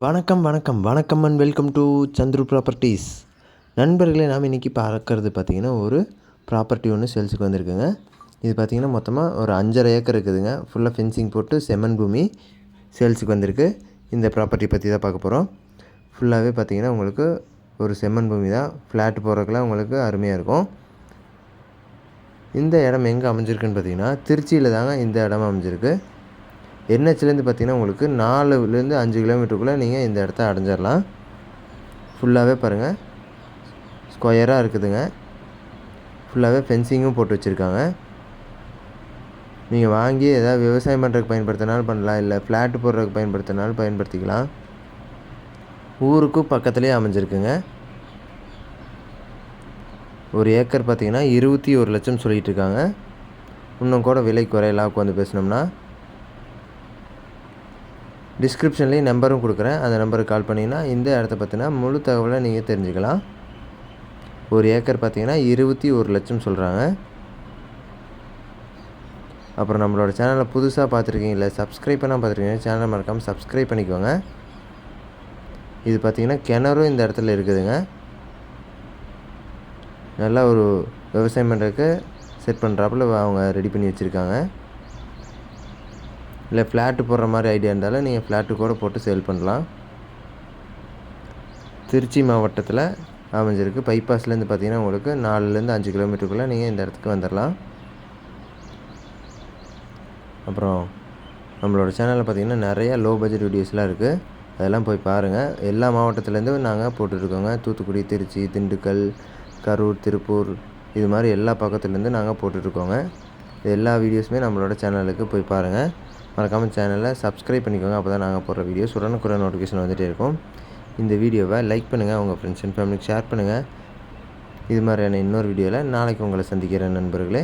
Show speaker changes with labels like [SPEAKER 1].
[SPEAKER 1] வணக்கம் வணக்கம் வணக்கம் and welcome to Chandru properties. நண்பர்களே, நாம் இன்றைக்கி பார்க்கறது பார்த்திங்கன்னா ஒரு ப்ராப்பர்ட்டி ஒன்று சேல்ஸுக்கு வந்திருக்குங்க. இது பார்த்திங்கன்னா மொத்தமாக ஒரு 5.5 ஏக்கர் இருக்குதுங்க. ஃபுல்லாக ஃபென்சிங் போட்டு செம்மண் பூமி சேல்ஸுக்கு வந்திருக்கு. இந்த ப்ராப்பர்ட்டி பற்றி தான் பார்க்க போகிறோம். ஃபுல்லாகவே பார்த்திங்கன்னா உங்களுக்கு ஒரு செம்மண் பூமி தான். ஃப்ளாட் போகிறதுக்குலாம் உங்களுக்கு அருமையாக இருக்கும். இந்த இடம் எங்கே அமைஞ்சிருக்குன்னு பார்த்திங்கன்னா திருச்சியில் தாங்க இந்த இடம் அமைஞ்சிருக்கு. என்ஹெச்லேருந்து பார்த்திங்கன்னா உங்களுக்கு 4லேருந்து 5 கிலோமீட்டருக்குள்ளே நீங்கள் இந்த இடத்த அடைஞ்சிடலாம். ஃபுல்லாகவே பாருங்கள், ஸ்கொயராக இருக்குதுங்க. ஃபுல்லாகவே ஃபென்சிங்கும் போட்டு வச்சுருக்காங்க. நீங்கள் வாங்கி எதாவது விவசாயம் பண்ணுறதுக்கு பயன்படுத்தினாலும் பண்ணலாம், இல்லை ஃப்ளாட்டு போடுறதுக்கு பயன்படுத்தினாலும் பயன்படுத்திக்கலாம். ஊருக்கும் பக்கத்துலேயே அமைஞ்சிருக்குங்க. ஒரு ஏக்கர் பார்த்திங்கன்னா 21 லட்சம் சொல்லிகிட்டு இருக்காங்க. இன்னும் கூட விலை குறையலாம் உட்காந்து பேசினோம்னா. டிஸ்கிரிப்ஷன்லேயும் நம்பரும் கொடுக்குறேன். அந்த நம்பருக்கு கால் பண்ணிங்கன்னா இந்த இடத்த பற்றினா முழு தகவலை நீங்கள் தெரிஞ்சுக்கலாம். ஒரு ஏக்கர் பார்த்திங்கன்னா 21 லட்சம் சொல்கிறாங்க. அப்புறம் நம்மளோட சேனலை புதுசாக பார்த்துருக்கீங்களா, சப்ஸ்கிரைப் பண்ணால் பார்த்துருக்கீங்க, சேனலை மறக்காமல் சப்ஸ்கிரைப் பண்ணிக்கோங்க. இது பார்த்திங்கன்னா கிணறும் இந்த இடத்துல இருக்குதுங்க. நல்லா ஒரு விவசாயம் பண்ணுறதுக்கு செட் பண்ணுறாப்புல அவங்க ரெடி பண்ணி வச்சுருக்காங்க. இல்லை ஃப்ளாட்டு போடுற மாதிரி ஐடியா இருந்தாலும் நீங்கள் ஃப்ளாட்டு கூட போட்டு சேல் பண்ணலாம். திருச்சி மாவட்டத்தில் அமைஞ்சிருக்கு. பைபாஸ்லேருந்து பார்த்திங்கன்னா உங்களுக்கு 4லேருந்து 5 கிலோமீட்டருக்குள்ளே நீங்கள் இந்த இடத்துக்கு வந்துடலாம். அப்புறம் நம்மளோட சேனலில் பார்த்திங்கன்னா நிறையா லோ பட்ஜெட் வீடியோஸ்லாம் இருக்குது. அதெல்லாம் போய் பாருங்கள். எல்லா மாவட்டத்துலேருந்து நாங்கள் போட்டுட்ருக்கோங்க. தூத்துக்குடி, திருச்சி, திண்டுக்கல், கரூர், திருப்பூர், இது மாதிரி எல்லா பக்கத்துலேருந்து நாங்கள் போட்டுட்ருக்கோங்க. எல்லா வீடியோஸுமே நம்மளோட சேனலுக்கு போய் பாருங்கள். மறக்காமல் சேனலை சப்ஸ்கிரைப் பண்ணிக்கோங்க. அப்போ தான் நாங்கள் போடுற வீடியோஸ் உடனுக்குடன் நோட்டிஃபிகேஷன் வந்துகிட்டே இருக்கும். இந்த வீடியோவை லைக் பண்ணுங்கள், உங்கள் ஃப்ரெண்ட்ஸ் அண்ட் ஃபேமிலிக்கு ஷேர் பண்ணுங்கள். இது மாதிரியான இன்னொரு வீடியோவில் நாளைக்கு உங்களை சந்திக்கிறேன் நண்பர்களே.